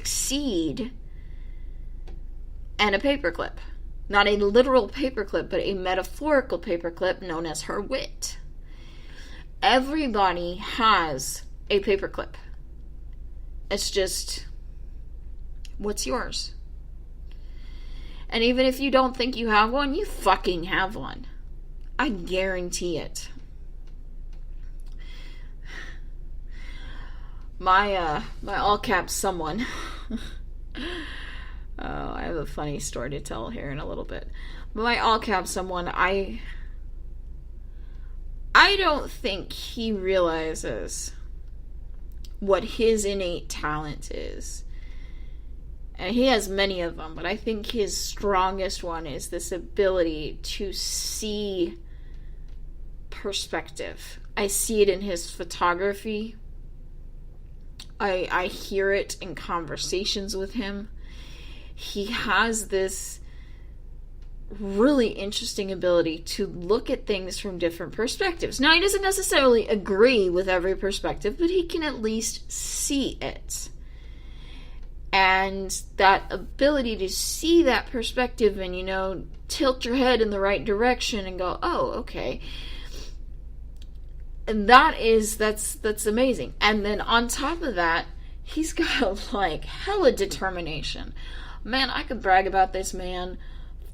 succeed, and a paperclip. Not a literal paperclip, but a metaphorical paperclip known as her wit. Everybody has a paperclip. It's just, what's yours? And even if you don't think you have one, you fucking have one. I guarantee it. My all caps someone. Oh, I have a funny story to tell here in a little bit. But my all caps someone, I don't think he realizes what his innate talent is. And he has many of them, but I think his strongest one is this ability to see perspective. I see it in his photography. I hear it in conversations with him. He has this really interesting ability to look at things from different perspectives. Now, he doesn't necessarily agree with every perspective, but he can at least see it. And that ability to see that perspective and, tilt your head in the right direction and go, oh, okay. And that's amazing. And then on top of that, he's got hella determination. Man, I could brag about this man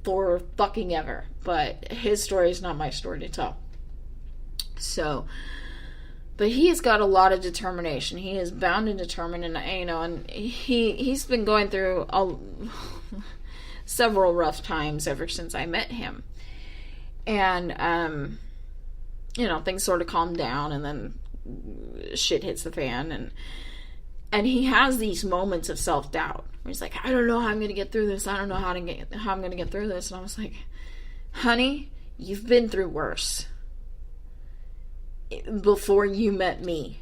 for fucking ever, but his story is not my story to tell. So, but he has got a lot of determination. He is bound and determined, and he's been going through several rough times ever since I met him. And things sort of calm down, and then shit hits the fan, and he has these moments of self-doubt where he's like, I don't know how I'm going to get through this. I don't know how I'm going to get through this. And I was like, honey, you've been through worse before you met me.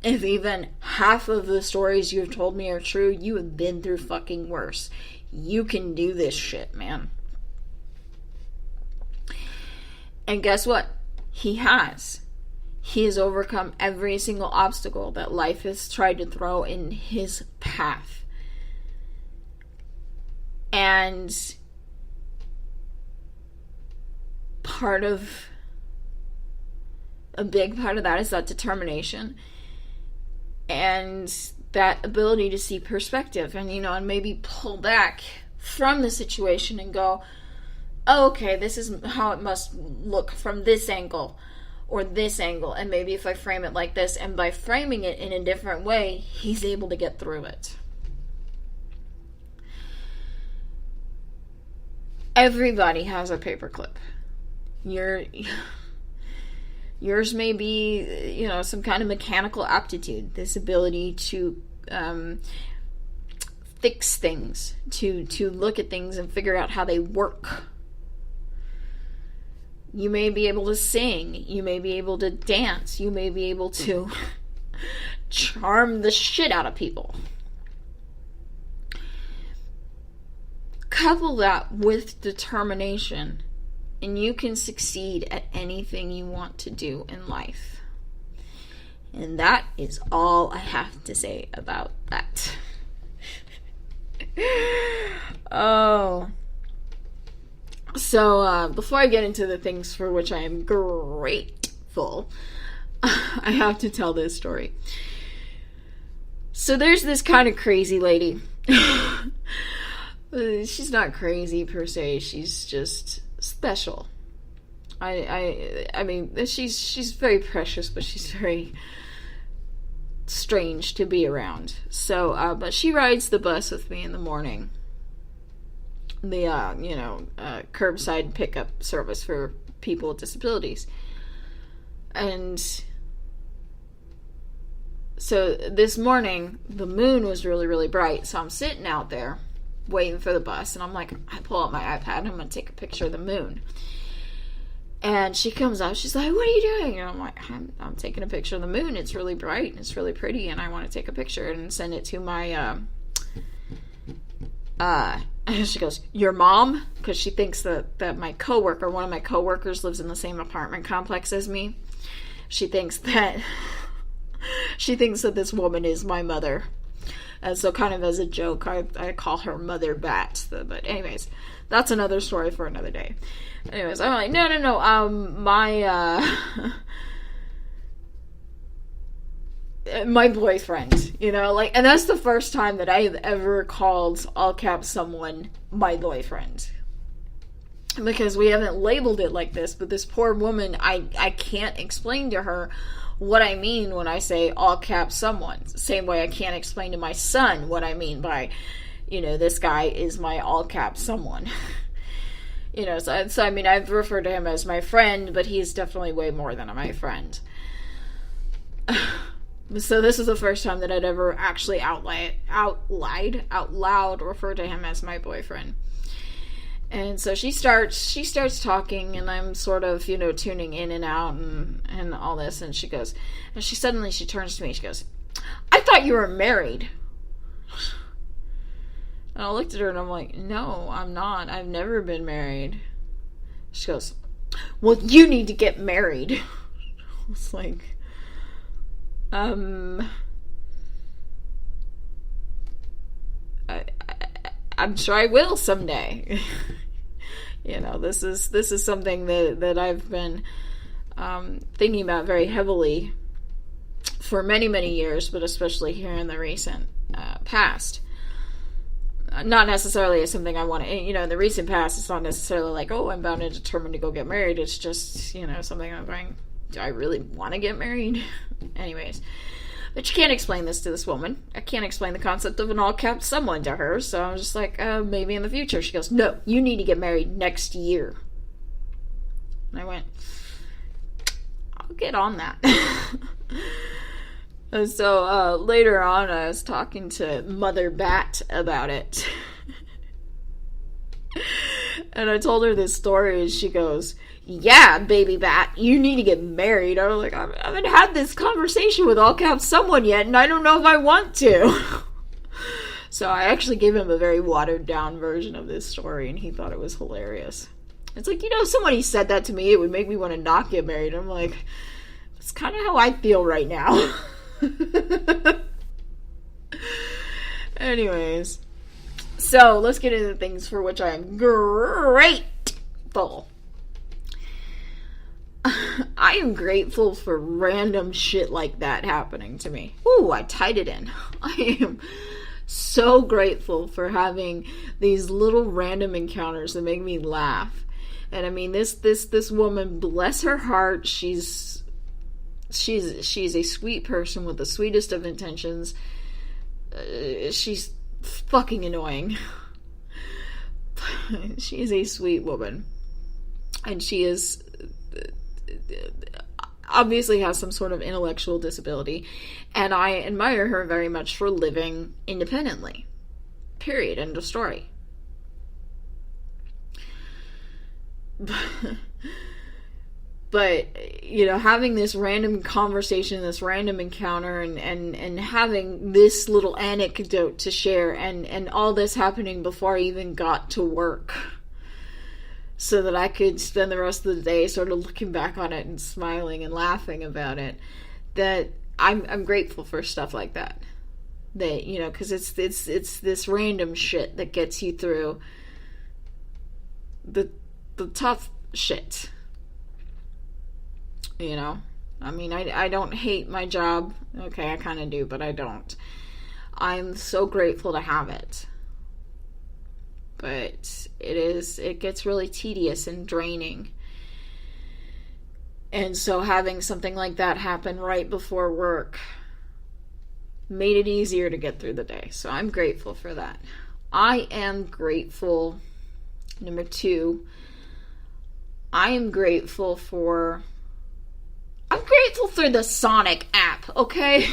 If even half of the stories you've told me are true, you have been through fucking worse. You can do this shit, man. And guess what? He has. He has overcome every single obstacle that life has tried to throw in his path. And a big part of that is that determination and that ability to see perspective and maybe pull back from the situation and go, oh, okay, this is how it must look from this angle or this angle, and maybe if I frame it like this, and by framing it in a different way, he's able to get through it. Everybody has a paperclip. Yours may be, some kind of mechanical aptitude, this ability to fix things, to look at things and figure out how they work. You may be able to sing. You may be able to dance. You may be able to charm the shit out of people. Couple that with determination, and you can succeed at anything you want to do in life. And that is all I have to say about that. Oh. So, before I get into the things for which I am grateful, I have to tell this story. So there's this kind of crazy lady. She's not crazy per se, she's just special. I mean, she's very precious, but she's very strange to be around. So, but she rides the bus with me in the morning. The curbside pickup service for people with disabilities. And so this morning the moon was really, really bright, so I'm sitting out there waiting for the bus, and I'm like, I pull out my iPad and I'm gonna take a picture of the moon. And she comes up, she's like, what are you doing? And I'm like, I'm taking a picture of the moon. It's really bright and it's really pretty, and I want to take a picture and send it to my and she goes, your mom? Because she thinks that my coworker, one of my coworkers, lives in the same apartment complex as me. She thinks that this woman is my mother. And so kind of as a joke, I call her Mother Bat. But anyways, that's another story for another day. Anyways, I'm like, no, my boyfriend, like, and that's the first time that I have ever called, all caps, someone my boyfriend. Because we haven't labeled it like this, but this poor woman, I can't explain to her what I mean when I say all caps someone. Same way I can't explain to my son what I mean by, this guy is my all caps someone. So I mean, I've referred to him as my friend, but he's definitely way more than my friend. So this is the first time that I'd ever actually out loud refer to him as my boyfriend. And so she starts talking, and I'm sort of, tuning in and out and all this, and she goes, and she turns to me, she goes, I thought you were married. And I looked at her and I'm like, no, I'm not. I've never been married. She goes, well, you need to get married. I was like, I'm sure I will someday. This is something that I've been thinking about very heavily for many, many years, but especially here in the recent past. Not necessarily as something I want to, in the recent past, it's not necessarily like, oh, I'm bound and determined to go get married. It's just, something I'm going, do I really want to get married? Anyways. But you can't explain this to this woman. I can't explain the concept of an all-caps someone to her, so I'm just like, maybe in the future. She goes, no, you need to get married next year. And I went, I'll get on that. And so later on, I was talking to Mother Bat about it. And I told her this story, and she goes, yeah, baby bat, you need to get married. I was like, I haven't had this conversation with all caps someone yet, and I don't know if I want to. So I actually gave him a very watered down version of this story, and he thought it was hilarious. It's like, somebody said that to me, it would make me want to not get married. I'm like, that's kind of how I feel right now. Anyways, so let's get into things for which I am grateful. I am grateful for random shit like that happening to me. Ooh, I tied it in. I am so grateful for having these little random encounters that make me laugh. And I mean, this woman, bless her heart, she's a sweet person with the sweetest of intentions. She's fucking annoying. She is a sweet woman. And she is obviously has some sort of intellectual disability, and I admire her very much for living independently. Period. End of story. But having this random conversation, this random encounter, and having this little anecdote to share, and all this happening before I even got to work, so that I could spend the rest of the day sort of looking back on it and smiling and laughing about it, that I'm grateful for stuff like that. That, because it's this random shit that gets you through the tough shit. I mean, I don't hate my job. Okay, I kind of do, but I don't. I'm so grateful to have it. But it gets really tedious and draining. And so having something like that happen right before work made it easier to get through the day. So I'm grateful for that. I am grateful, number 2, I'm grateful for the Sonic app, okay?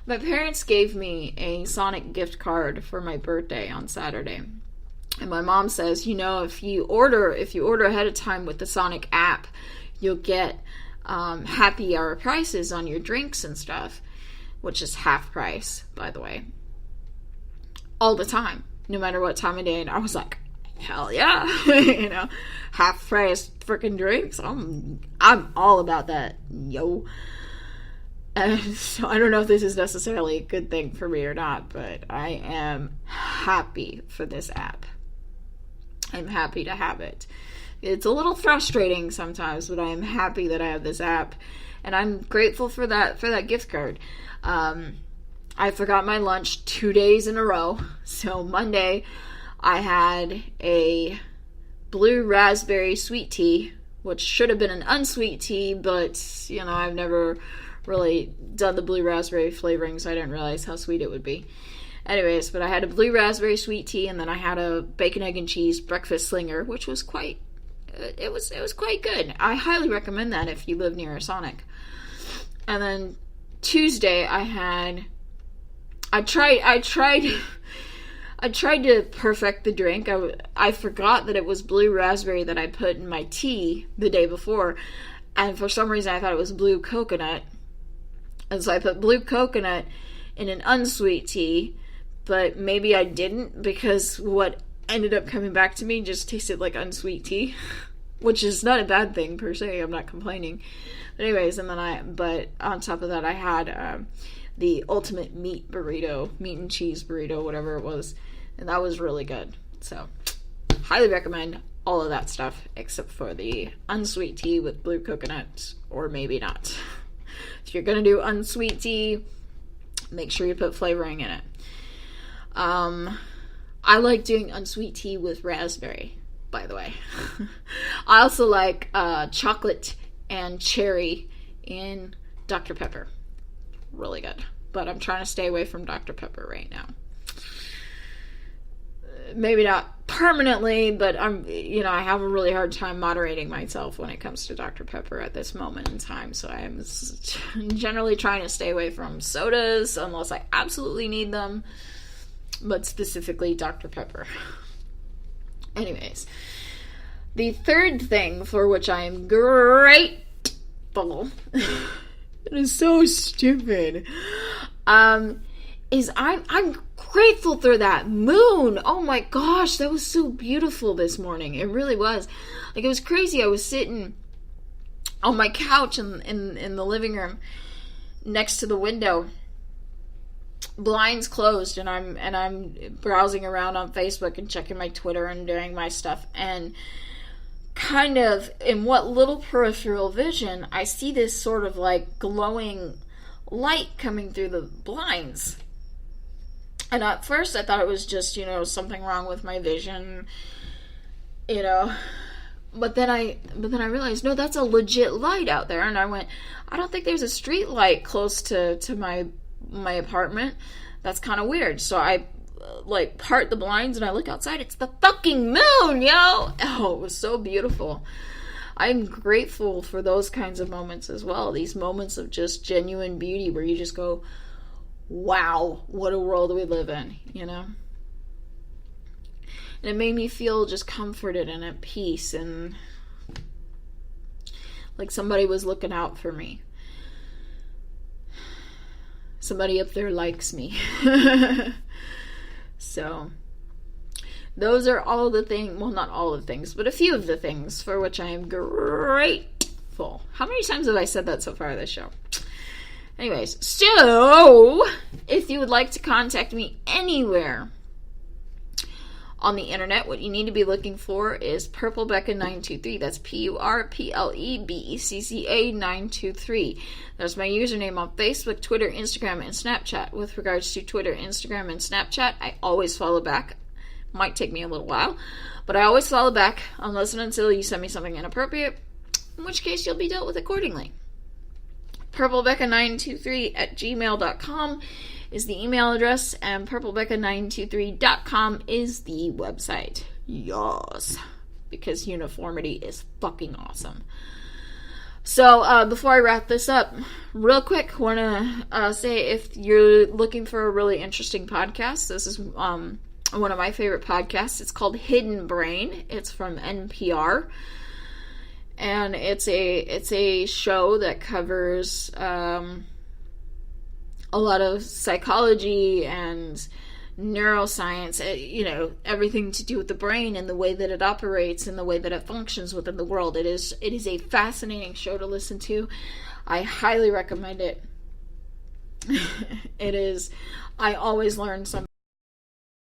My parents gave me a Sonic gift card for my birthday on Saturday. And my mom says, if you order ahead of time with the Sonic app, you'll get happy hour prices on your drinks and stuff, which is half price, by the way. All the time, no matter what time of day. And I was like, hell yeah, half price freaking drinks. I'm all about that, yo. And so I don't know if this is necessarily a good thing for me or not, but I am happy for this app. I'm happy to have it. It's a little frustrating sometimes, but I am happy that I have this app, and I'm grateful for that gift card. I forgot my lunch 2 days in a row. So Monday, I had a blue raspberry sweet tea, which should have been an unsweet tea, but, I've never really done the blue raspberry flavoring, so I didn't realize how sweet it would be. Anyways, but I had a blue raspberry sweet tea, and then I had a bacon, egg, and cheese breakfast slinger, which was quite good. I highly recommend that if you live near a Sonic. And then Tuesday, I tried to perfect the drink. I forgot that it was blue raspberry that I put in my tea the day before, and for some reason I thought it was blue coconut. And so I put blue coconut in an unsweet tea, but maybe I didn't, because what ended up coming back to me just tasted like unsweet tea, which is not a bad thing per se. I'm not complaining. But anyways, but on top of that, I had the ultimate meat and cheese burrito, whatever it was, and that was really good. So, highly recommend all of that stuff, except for the unsweet tea with blue coconut, or maybe not. If you're gonna do unsweet tea, make sure you put flavoring in it. I like doing unsweet tea with raspberry, by the way. I also like chocolate and cherry in Dr. Pepper. Really good. But I'm trying to stay away from Dr. Pepper right now. Maybe not permanently, but I have a really hard time moderating myself when it comes to Dr. Pepper at this moment in time. So I am generally trying to stay away from sodas unless I absolutely need them, but specifically Dr. Pepper. Anyways, the third thing for which I am grateful, it is so stupid, is I'm grateful for that moon. Oh my gosh, that was so beautiful this morning. It really was. Like, it was crazy. I was sitting on my couch in the living room next to the window, blinds closed, and I'm browsing around on Facebook and checking my Twitter and doing my stuff, and kind of in what little peripheral vision, I see this sort of like glowing light coming through the blinds. And at first I thought it was just, something wrong with my vision, but then I realized, no, that's a legit light out there. And I went, I don't think there's a street light close to my apartment. That's kind of weird. So I part the blinds and I look outside. It's the fucking moon, yo! Oh, it was so beautiful. I'm grateful for those kinds of moments as well. These moments of just genuine beauty where you just go, wow, what a world we live in, And it made me feel just comforted and at peace, and like somebody was looking out for me. Somebody up there likes me. So, those are all the things, well, not all the things, but a few of the things for which I am grateful. How many times have I said that so far this show? Anyways, so, if you would like to contact me anywhere on the internet, what you need to be looking for is PurpleBecca923. That's PurpleBecca 923. That's my username on Facebook, Twitter, Instagram, and Snapchat. With regards to Twitter, Instagram, and Snapchat, I always follow back. Might take me a little while, but I always follow back unless and until you send me something inappropriate, in which case you'll be dealt with accordingly. PurpleBecca923 at gmail.com is the email address, and PurpleBecca923.com is the website. Yes, because uniformity is fucking awesome. So, before I wrap this up, real quick, want to say, if you're looking for a really interesting podcast, this is one of my favorite podcasts. It's called Hidden Brain. It's from NPR. And it's a show that covers a lot of psychology and neuroscience, everything to do with the brain and the way that it operates and the way that it functions within the world. It is a fascinating show to listen to. I highly recommend it. It is. I always learn something